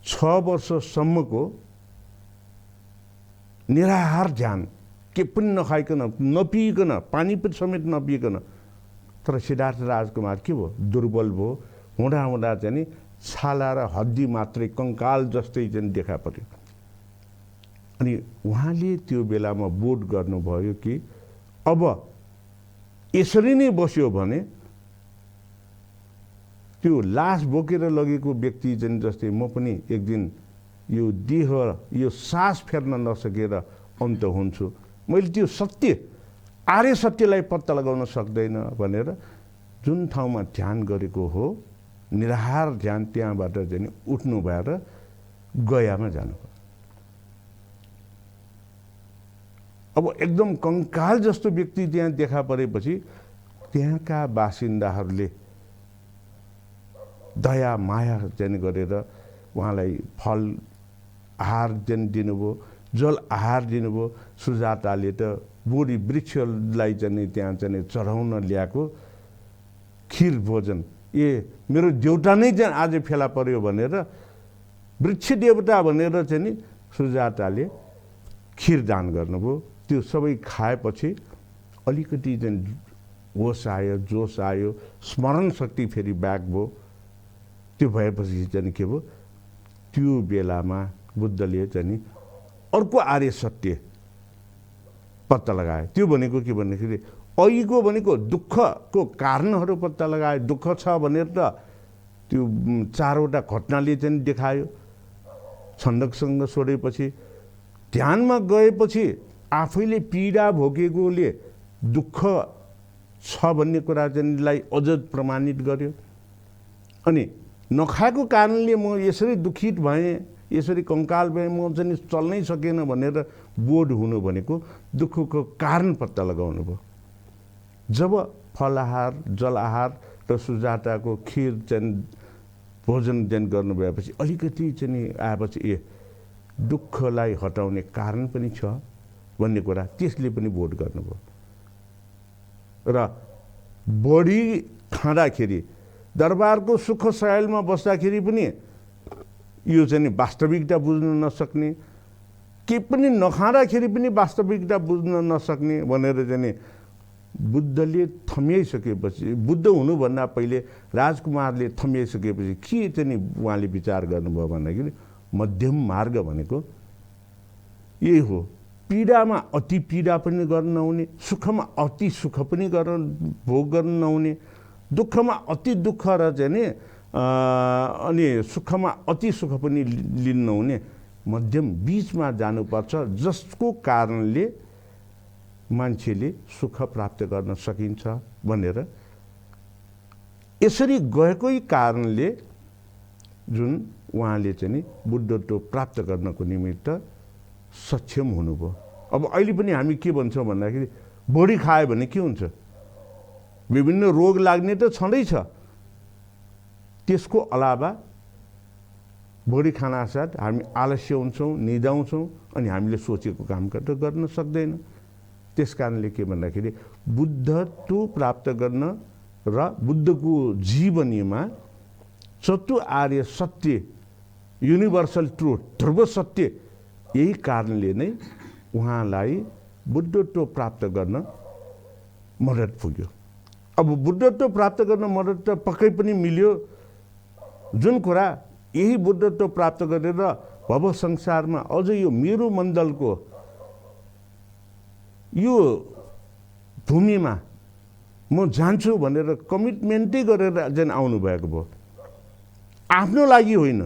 6 वर्षसम्मको निराहार ध्यान, के पनि नखाइकन, नपिइकन, पानी पनि समेत नपिइकन, तर सिद्धार्थ राजकुमार के भयो, दुर्बल भयो। हुँदा चाहिँ छाला र हड्डी मात्रै कङ्काल जस्तै चाहिँ देखा पर्यो। अनि उहाँले त्यो बेलामा बोध गर्नुभयो कि अब यसरी नै बस्यो भने त्यो लास बोकेर लगेको व्यक्ति चाहिँ जस्तै म पनि एक दिन यो देह, यो सास फेर्न नसकेर अन्त हुन्छु। मैले त्यो सत्य, आर्य सत्यलाई पत्ता लगाउन सक्दैन भनेर जुन ठाउँमा ध्यान गरेको हो, निराहार ध्यान, त्यहाँबाट चाहिँ उठ्नु भएर गयामा जानुभयो। अब एकदम कङ्काल जस्तो व्यक्ति त्यहाँ देखा परेपछि त्यहाँका बासिन्दाहरूले दया माया चाहिँ गरेर उहाँलाई फल आहार चाहिँ दिनुभयो, जल आहार दिनुभयो। सुजाताले त बोडी वृक्षलाई चाहिँ त्यहाँ चाहिँ चढाउन ल्याएको खिर भोजन, मेरो देउता नै चाहिँ आज फेला पर्यो भनेर वृक्ष देवता भनेर चाहिँ नि सुजाताले खिर दान गर्नुभयो। त्यो सबै खाएपछि अलिकति चाहिँ होस आयो, जोस आयो, स्मरण शक्ति फेरि ब्याक भयो। त्यो भएपछि चाहिँ के भयो, त्यो बेलामा बुद्धले चाहिँ नि अर्को आर्य सत्य पत्ता लगाए। त्यो भनेको के भन्दाखेरि अघिको भनेको दुःखको कारणहरू पत्ता लगाए। दुःख छ भनेर त त्यो 4वटा घटनाले चाहिँ देखायो। छन्दकसँग सोधेपछि ध्यानमा गएपछि आफैले पीडा भोगेकोले दुःख छ भन्ने कुरा चाहिँलाई अझ प्रमाणित गर्यो। अनि नखाएको कारणले म यसरी दुखित भएँ, यसरी कङ्काल भएँ, म चाहिँ चल्नै सकेन भनेर बोध हुनु भनेको दुःखको कारण पत्ता लगाउनु भयो। जब फलाहार, जलाहार र सुजाताको खिर चाहिँ भोजन चाहिँ गर्नुभएपछि अलिकति चाहिँ आएपछि दुःखलाई हटाउने कारण पनि छ भन्ने कुरा त्यसले पनि बोध गर्नुभयो। र बढी खाँदाखेरि दरबारको सुख सयलमा बस्दाखेरि पनि यो चाहिँ वास्तविकता बुझ्न नसक्ने, के पनि नखाँदाखेरि पनि वास्तविकता बुझ्न नसक्ने भनेर चाहिँ बुद्धले थमिसकेपछि, बुद्ध हुनुभन्दा पहिले राजकुमारले थमिसकेपछि के चाहिँ उहाँले विचार गर्नुभयो भन्दाखेरि मध्यम मार्ग भनेको यही हो। पीडामा अति पीडा पनि गर्न नहुने, सुखमा अति सुख पनि भोग गर्न नहुने, दुःखमा अति दुःख र चाहिँ अनि सुखमा अति सुख पनि लिन नहुने, मध्यम बीचमा जानुपर्छ, जसको कारणले मान्छेले सुख प्राप्त गर्न सकिन्छ भनेर यसरी गएकै कारणले जुन उहाँले चाहिँ बुद्धत्व प्राप्त गर्नको निमित्त सक्षम हुनुभयो। अब अहिले पनि हामी के भन्छौँ भन्दाखेरि बढी खायो भने के हुन्छ, विभिन्न रोग लाग्ने त छँदैछ। त्यसको अलावा बढी खानासाथ हामी आलस्य हुन्छौँ, निदाउँछौँ अनि हामीले सोचेको काम त गर्न सक्दैन। त्यस कारणले के भन्दाखेरि बुद्धत्व प्राप्त गर्न र बुद्धको जीवनीमा चतु आर्य सत्य, युनिभर्सल ट्रुथ, ध्रुव सत्य, यही कारणले नै उहाँलाई बुद्धत्व प्राप्त गर्न मद्दत पुग्यो। अब बुद्धत्व प्राप्त गर्न मद्दत त पक्कै पनि मिल्यो। जुन कुरा यही बुद्धत्व प्राप्त गरेर भव संसारमा अझ यो मेरो मण्डलको यो भूमिमा म जान्छु भनेर कमिटमेन्टै गरेर चाहिँ आउनुभएको भयो। आफ्नो लागि होइन।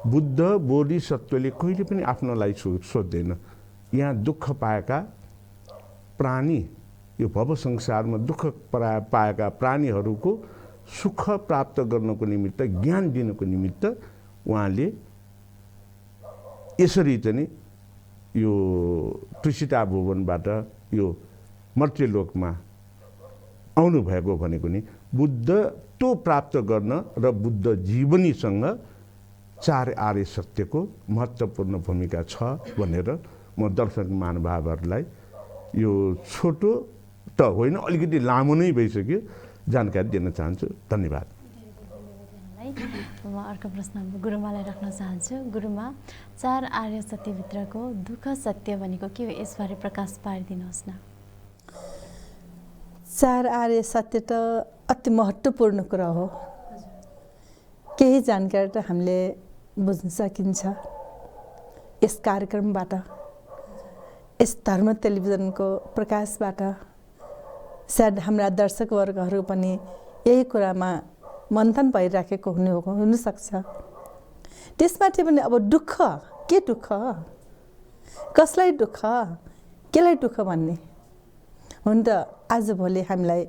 बुद्ध बोधिसत्वले कहिले पनि आफ्नो लागि सोच्दैन। यहाँ दुःख पाएका प्राणी, यो भव संसारमा दुःख पाएका प्राणीहरूको सुख प्राप्त गर्नको निमित्त, ज्ञान दिनको निमित्त उहाँले यसरी चाहिँ यो तुषिता भुवनबाट यो मर्त्यलोकमा आउनुभएको भनेको नि बुद्धत्व प्राप्त गर्न र बुद्ध जीवनीसँग 4 आर्य सत्यको महत्त्वपूर्ण भूमिका छ भनेर म दर्शक महानुभावहरूलाई यो छोटो त होइन, अलिकति लामो नै भइसक्यो, जानकारी दिन चाहन्छु। धन्यवाद। म अर्को प्रश्न गुरुमालाई राख्न चाहन्छु। गुरुमा, 4 आर्य सत्यभित्रको दुःख सत्य भनेको के हो, यसबारे प्रकाश पारिदिनुहोस् न। 4 आर्य सत्य त अति महत्त्वपूर्ण कुरा हो। केही जानकारी त हामीले बुझ्न सकिन्छ यस कार्यक्रमबाट, यस धर्म टेलिभिजनको प्रकाशबाट। सायद हाम्रा दर्शकवर्गहरू पनि यही कुरामा मन्थन भइराखेको हुनसक्छ। त्यसमाथि पनि अब दुःख, के दुःख, कसलाई दुःख, केलाई दुःख भन्ने हुन त आजभोलि हामीलाई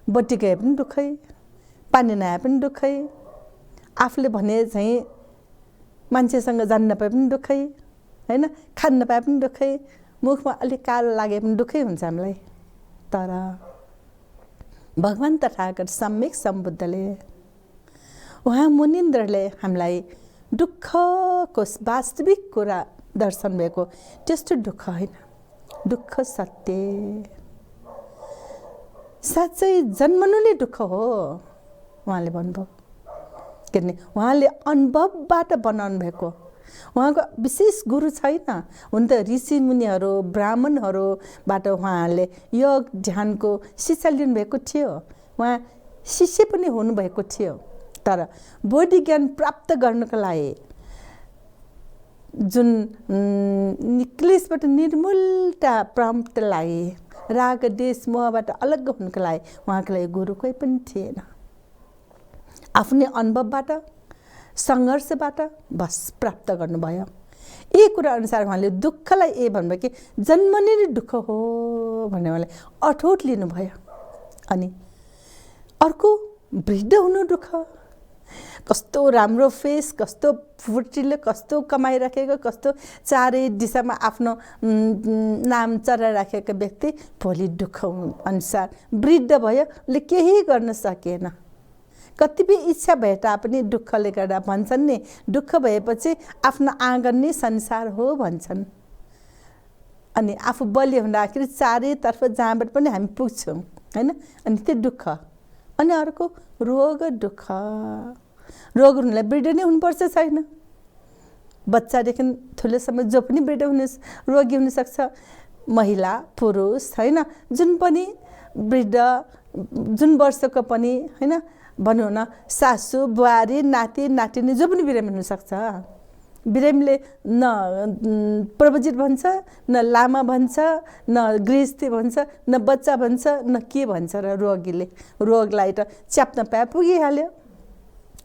बत्ती गए पनि दुःखै, पानी नआए पनि दुःखै, आफूले भने चाहिँ मान्छेसँग जान्न पाए पनि दुःखै, होइन, खान नपाए पनि दुःखै, मुखमा अलिक कालो लागे पनि दुःखै हुन्छ हामीलाई। तर भगवान् तथागत सम्यक सम्बुद्धले उहाँ मुनिन्द्रले हामीलाई दुःखको वास्तविक कुरा दर्शन भएको, त्यस्तो दुःख होइन, दुःख सत्य साँच्चै जन्मनु नै दुःख हो उहाँले भन्नुभयो। किनभने उहाँले अनुभवबाट बनाउनु भएको, उहाँको विशेष गुरु छैन। हुन त ऋषि मुनिहरू ब्राह्मणहरूबाट उहाँहरूले योग ध्यानको शिक्षा लिनुभएको थियो, उहाँ शिष्य पनि हुनुभएको थियो। तर बोधि ज्ञान प्राप्त गर्नको लागि जुन क्लेशबाट निर्मूलता प्राप्त लागि, राग देश मोहबाट अलग हुनको लागि उहाँको लागि गुरु कोही पनि थिएन। आफ्नै अनुभवबाट सङ्घर्षबाट बस प्राप्त गर्नुभयो। यही कुरा अनुसार उहाँले दुःखलाई ए भन्नुभयो कि जन्मने नै दुःख हो भन्ने उहाँले अठोट लिनुभयो। अनि अर्को वृद्ध हुनु दुःख, कस्तो राम्रो फेस, कस्तो फुर्तिलो, कस्तो कमाइराखेको, कस्तो चारै दिशामा आफ्नो नाम चराइराखेको व्यक्ति भोलि दुःख अनुसार वृद्ध भयो, उसले केही गर्न सकेन। कतिपय इच्छा भए तापनि दुःखले गर्दा भन्छन् नि, दुःख भएपछि आफ्नो आँगन नै संसार हो भन्छन्। अनि आफू बलियो हुँदाखेरि चारैतर्फ जहाँबाट पनि हामी पुग्छौँ होइन। अनि त्यो दुःख। अनि अर्को रोग दुःख। रोग हुनुलाई वृद्ध नै हुनुपर्छ छैन। बच्चादेखि ठुलोसम्म जो पनि वृद्ध हुने रोगी हुनसक्छ, महिला पुरुष होइन, जुन पनि वृद्ध जुन वर्षको पनि होइन, भनौँ न सासू बुहारी नाति नातिनी जो पनि बिरामी हुनसक्छ। बिरामीले न प्रवजित भन्छ, न लामा भन्छ, न गृहस्थी भन्छ, न बच्चा भन्छ, न के भन्छ र रोगीले रोगलाई त च्याप्न पाए पुगिहाल्यो।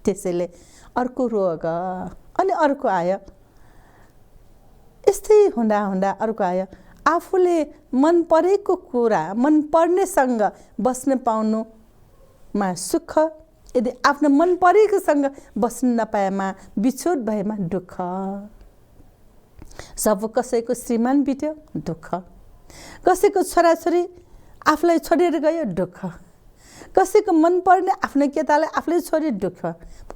त्यसैले अर्को रोग। अनि अर्को आयो, यस्तै हुँदा हुँदा अर्को आयो, आफूले मन परेको कुरा मन पर्नेसँग बस्न पाउनुमा सुख, यदि आफ्नो मन परेकोसँग बस्न नपाएमा बिछोड भएमा दुःख। सब कसैको श्रीमान बित्यो दुःख, कसैको छोराछोरी आफूलाई छोडेर गयो दुःख, कसैको मन पर्ने आफ्नो केटालाई आफूले छोडी दुःख,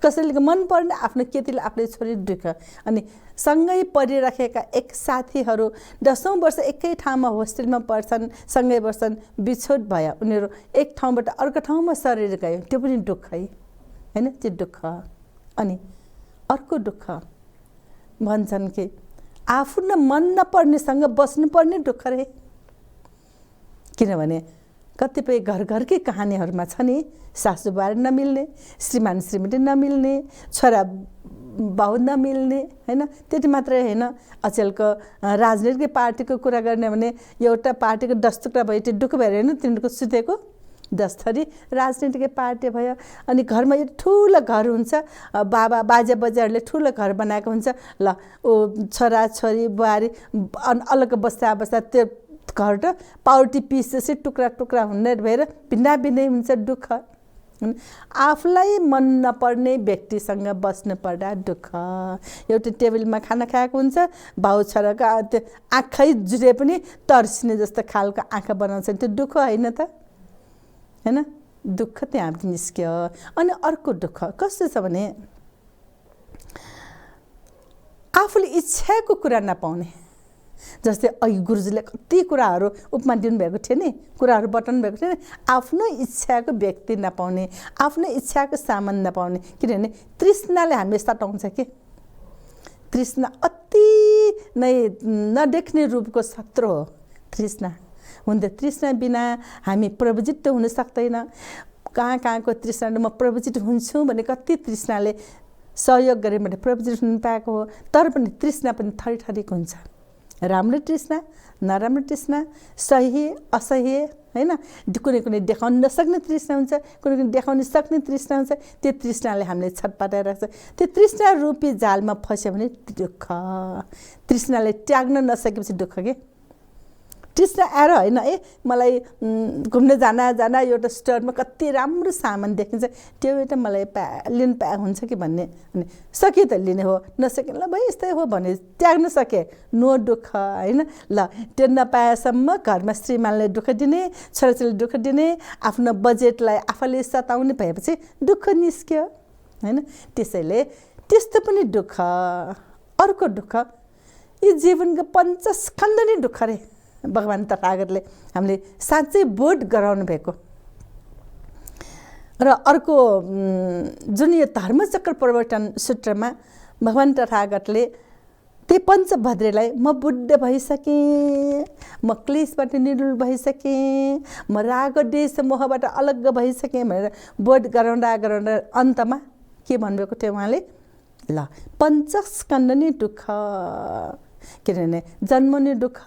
कसैले मन पर्ने आफ्नो केटीले आफूले छोडी दुःख। अनि सँगै पढिराखेका एक साथीहरू 10औं वर्ष एकै ठाउँमा होस्टेलमा पढ्छन्, सँगै बस्छन्, बिछोड भयो, उनीहरू एक ठाउँबाट अर्को ठाउँमा सरेर गयो, त्यो पनि दुःखै होइन, त्यो दुःख। अनि अर्को दुःख भन्छन् कि आफ्नो मन नपर्नेसँग बस्नुपर्ने दुःख रे। किनभने कतिपय घरकै कहानीहरूमा छ नि, सासू बुहारी नमिल्ने, श्रीमान श्रीमती नमिल्ने, छोरा बाउ नमिल्ने होइन। त्यति मात्रै होइन, अचेलको राजनीतिक पार्टीको कुरा गर्ने भने एउटा पार्टीको 10 टुक्रा भयो, त्यो दुःख भएर होइन तिनीहरूको सुतेको 10 थरी राजनीतिक पार्टी भयो। अनि घरमा यो ठुलो घर हुन्छ, बाबा बाजे बजाहरूले ठुलो घर बनाएको हुन्छ, ल ओ छोरा छोरी बुहारी अलग बस्दा त्यो घर त पाउटी पिस जस्तै टुक्रा टुक्रा हुने भएर भिन्ना भिन्नै हुन्छ दुःख। आफूलाई मन नपर्ने व्यक्तिसँग बस्नु पर्दा दुःख। एउटा टेबलमा खाना खाएको हुन्छ, भाउ छोराको त्यो आँखै जुरे पनि तर्सिने जस्तो खालको आँखा बनाउँछ, त्यो दुःख होइन त होइन, दुःख त्यहाँ निस्क्यो। अनि अर्को दुःख कस्तो छ भने आफूले इच्छाको कुरा नपाउने। जस्तै अघि गुरुजीले कति कुराहरू उपमा दिनुभएको थियो नि, कुराहरू बताउनु भएको थियो नि, आफ्नो इच्छाको व्यक्ति नपाउने, आफ्नो इच्छाको सामान नपाउने। किनभने तृष्णाले हामीले सताउँछ कि तृष्णा अति नै नदेख्ने रूपको शत्रु हो तृष्णा। हुन त तृष्णा बिना हामी प्रवजित हुन सक्दैन। कहाँको तृष्णाले म प्रवजित हुन्छु भने कति तृष्णाले सहयोग गरे भने प्रवजित हुन पाएको हो। तर पनि तृष्णा पनि थरी थरीको हुन्छ, राम्रो तृष्णा नराम्रो तृष्णा, सही असह्य होइन। कुनै कुनै देखाउन नसक्ने तृष्णा हुन्छ, कुनै कुनै देखाउन सक्ने तृष्णा हुन्छ। त्यो तृष्णाले हामीले छटपटाइरहेको छ। त्यो तृष्णा रूपी जालमा फस्यो भने दुःख। तृष्णाले त्याग्न नसकेपछि दुःख के। तृष्णा आएर होइन मलाई घुम्न जाना एउटा स्टोरमा कति राम्रो सामान देखिन्छ त्यो एउटा मलाई लिन पाए हुन्छ कि भन्ने अनि सके त लिने हो नसके ल भाइ यस्तै हो भने त्याग्न सके नो दुःख होइन ल त्यो नपाएसम्म घरमा श्रीमानले दुःख दिने छोराछोरीले दुःख दिने आफ्नो बजेटलाई आफूले सताउने भएपछि दुःख निस्क्यो होइन त्यसैले त्यस्तो पनि दुःख अर्को दुःख यी जीवनको पञ्चस्कन्द नै दुःख रे भगवान् तथागतले हामीले साँच्चै बोध गराउनु भएको र अर्को जुन यो धर्मचक्र परिवर्तन सूत्रमा भगवान् तथागतले त्यही पञ्चभद्रेलाई म बुद्ध भइसकेँ म क्लेशबाट निर्मूल भइसकेँ म राग देश मोहबाट अलग्ग भइसकेँ भनेर बोध गराउँदा अन्तमा के भन्नुभएको थियो उहाँले ल पञ्चस्कन्द नै दुःख किनभने जन्मने दुःख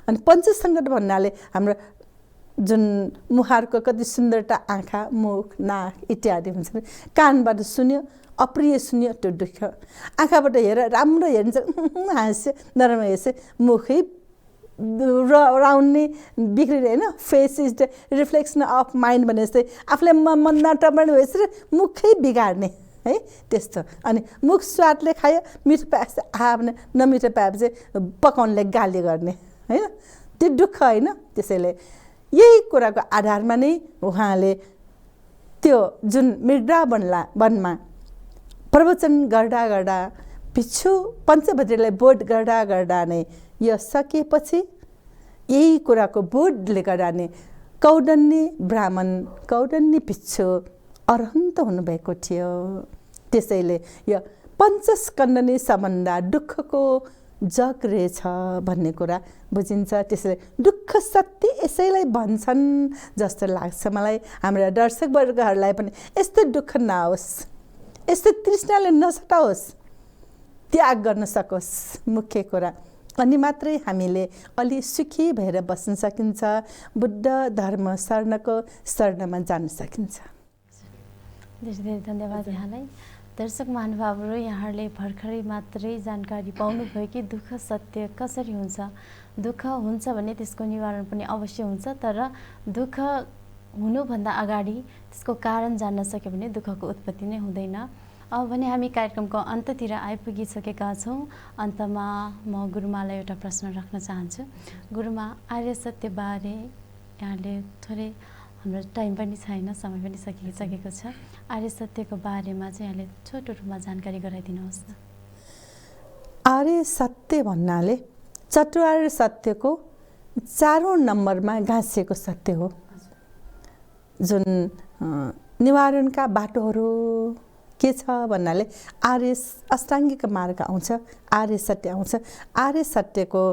अनि पञ्चस्कन्द भन्नाले हाम्रो जुन मुहारको कति सुन्दरता आँखा मुख नाक इत्यादि हुन्छ कानबाट सुन्यो अप्रिय सुन्यो त्यो दुःख आँखाबाट हेर राम्रो हेरिन्छ हाँस्यो नराम्रो हेर्छ मुखै राउन्ने बिग्रिने होइन face is the reflection of mind भने जस्तै आफूलाई मन नटमाउने भएपछि मुखै बिगार्ने है त्यस्तो अनि मुख स्वादले खायो मिठो पाएपछि भने नमिठो पाएपछि पकाउनेले गाली गर्ने होइन त्यो दुःख होइन त्यसैले यही कुराको आधारमा नै उहाँले त्यो जुन वनमा प्रवचन गर्दा भिक्षु पञ्चभद्रलाई बोध गर्दा नै यो सकेपछि यही कुराको बोधले गर्दा नै कौडन्नी ब्राह्मण कौडन्नी भिक्षु अरहन्त हुनुभएको थियो त्यसैले यो पञ्चस्कन्द नै सबभन्दा दुःखको जग रहेछ भन्ने कुरा बुझिन्छ त्यसैले दुःख सत्य यसैलाई भन्छन् जस्तो लाग्छ मलाई हाम्रा दर्शकवर्गहरूलाई पनि यस्तो दुःख नहोस् यस्तो तृष्णाले नसटाओस् त्याग गर्न सकोस् मुख्य कुरा अनि मात्रै हामीले अलि सुखी भएर बस्न सकिन्छ बुद्ध धर्म शरणमा जान सकिन्छ धेरै धेरै धन्यवाद यहाँलाई दर्शक महानुभावहरू यहाँहरूले भर्खरै मात्रै जानकारी पाउनुभयो कि दुःख सत्य कसरी हुन्छ दुःख हुन्छ भने त्यसको निवारण पनि अवश्य हुन्छ तर दुःख हुनुभन्दा अगाडि त्यसको कारण जान्न सक्यो भने दुःखको उत्पत्ति नै हुँदैन अब भने हामी कार्यक्रमको अन्ततिर आइपुगिसकेका छौँ अन्तमा म गुरुमालाई एउटा प्रश्न राख्न चाहन्छु गुरुमा आर्य सत्यबारे यहाँले थोरै हाम्रो टाइम पनि छैन समय पनि सकिसकेको छ आर्य सत्यको बारेमा चाहिँ यहाँले छोटो रूपमा जानकारी गराइदिनुहोस् न आर्य सत्य भन्नाले चतुर्आर्य सत्यको 4औं नम्बरमा गाँसिएको सत्य हो जुन निवारणका बाटोहरू के छ भन्नाले आर्य अष्टाङ्गिक मार्ग आउँछ आर्य सत्य आउँछ आर्य सत्यको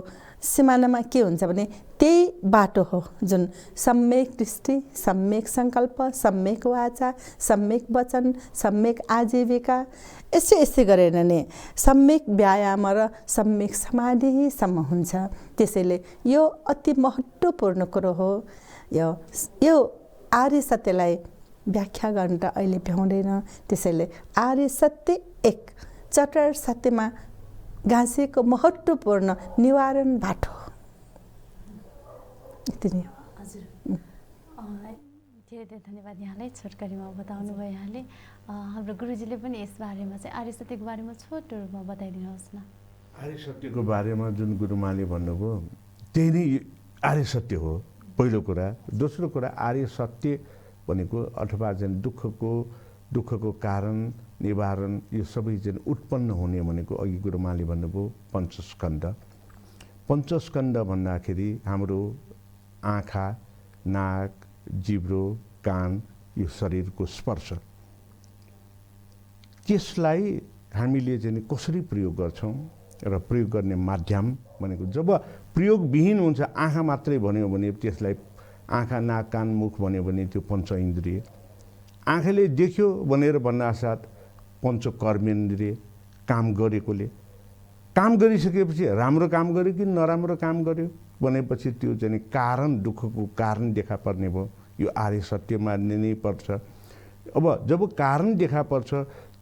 सिमानामा के हुन्छ भने त्यही बाटो हो जुन सम्यक दृष्टि सम्यक सङ्कल्प सम्यक वाचा सम्यक वचन सम्यक आजीविका यसै गरेर नै सम्यक व्यायाम र सम्यक समाधिसम्म हुन्छ त्यसैले यो अति महत्त्वपूर्ण कुरो हो यो आर्य सत्यलाई व्याख्या गर्न त अहिले भ्याउँदैन त्यसैले आर्य सत्य एक चतुर्आर्य सत्यमा गाँसिएको महत्त्वपूर्ण निवारण बाटो यति नै हो हजुर धेरै धेरै धन्यवाद यहाँलाई छोटकरीमा बताउनु भयो यहाँले हाम्रो गुरुजीले पनि यस बारेमा चाहिँ आर्य सत्यको बारेमा छोटो रूपमा बताइदिनुहोस् न आर्य सत्यको बारेमा जुन गुरुमाले भन्नुभयो त्यही नै आर्य सत्य हो पहिलो कुरा दोस्रो कुरा आर्य सत्य भनेको अथवा चाहिँ दुःखको कारण निवारण यो सबै चाहिँ उत्पन्न हुने भनेको अघि गुरुमाले भन्नुभयो पञ्चस्कन्द भन्दाखेरि हाम्रो आँखा नाक जिब्रो कान यो शरीरको स्पर्श त्यसलाई हामीले चाहिँ कसरी प्रयोग गर्छौँ र प्रयोग गर्ने माध्यम भनेको जब प्रयोगविहीन हुन्छ आँखा मात्रै भन्यो भने त्यसलाई आँखा नाक कान मुख भन्यो भने त्यो पञ्च इन्द्रिय आँखाले देख्यो भनेर भन्नासाथ पञ्चकर्मेन्द्रिय काम गरेकोले काम गरिसकेपछि राम्रो काम गर्यो कि नराम्रो काम गर्यो भनेपछि त्यो चाहिँ कारण दुःखको कारण देखा पर्ने भयो यो आर्य सत्य मान्ने नै पर्छ अब जब कारण देखा पर्छ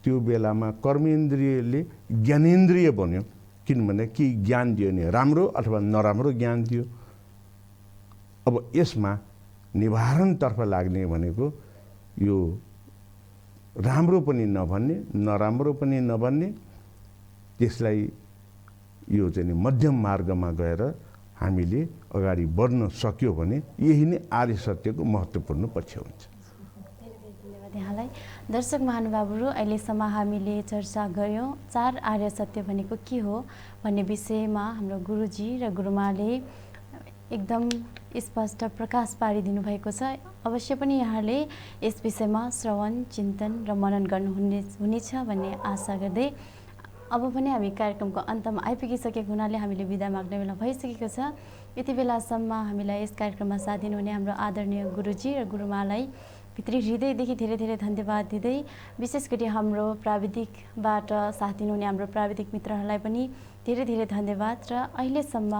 त्यो बेलामा कर्मेन्द्रियले ज्ञानेन्द्रिय बन्यो किनभने के ज्ञान दियो भने राम्रो अथवा नराम्रो ज्ञान दियो अब यसमा निवारणतर्फ लाग्ने भनेको यो राम्रो पनि नभन्ने नराम्रो पनि नभन्ने त्यसलाई यो चाहिँ मध्यम मार्गमा गएर हामीले अगाडि बढ्न सक्यो भने यही नै आर्य सत्यको महत्त्वपूर्ण पक्ष हुन्छ। धन्यवाद यहाँलाई। दर्शक महानुभावहरू, अहिलेसम्म हामीले चर्चा गऱ्यौँ 4 आर्य सत्य भनेको के हो भन्ने विषयमा हाम्रो गुरुजी र गुरुमाले एकदम स्पष्ट प्रकाश पारिदिनु भएको छ। अवश्य पनि यहाँले यस विषयमा श्रवण, चिन्तन र मनन गर्नुहुनेछ भन्ने आशा गर्दै अब पनि हामी कार्यक्रमको अन्तमा आइपुगिसकेको हुनाले हामीले बिदा माग्ने बेला भइसकेको छ। यति बेलासम्म हामीलाई यस कार्यक्रममा साथ दिनुहुने हाम्रो आदरणीय गुरुजी र गुरुमालाई भित्री हृदयदेखि धेरै धेरै धन्यवाद दिँदै विशेष गरी हाम्रो प्राविधिकबाट साथ दिनुहुने हाम्रो प्राविधिक मित्रहरूलाई पनि धेरै धेरै धन्यवाद र अहिलेसम्म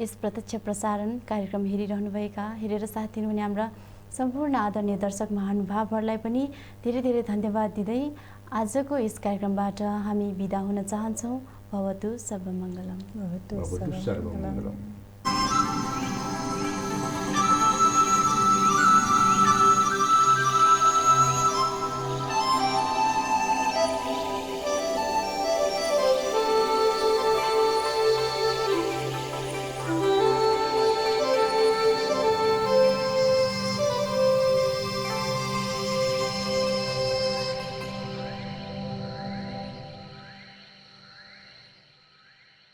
यस प्रत्यक्ष प्रसारण कार्यक्रम हेरेर साथ दिनुहुने हाम्रा सम्पूर्ण आदरणीय दर्शक महानुभावहरूलाई पनि धेरै धेरै धन्यवाद दिँदै आजको यस कार्यक्रमबाट हामी बिदा हुन चाहन्छौँ। भवतु सर्वमङ्गलम्। भवतु सर्वमङ्गलम्।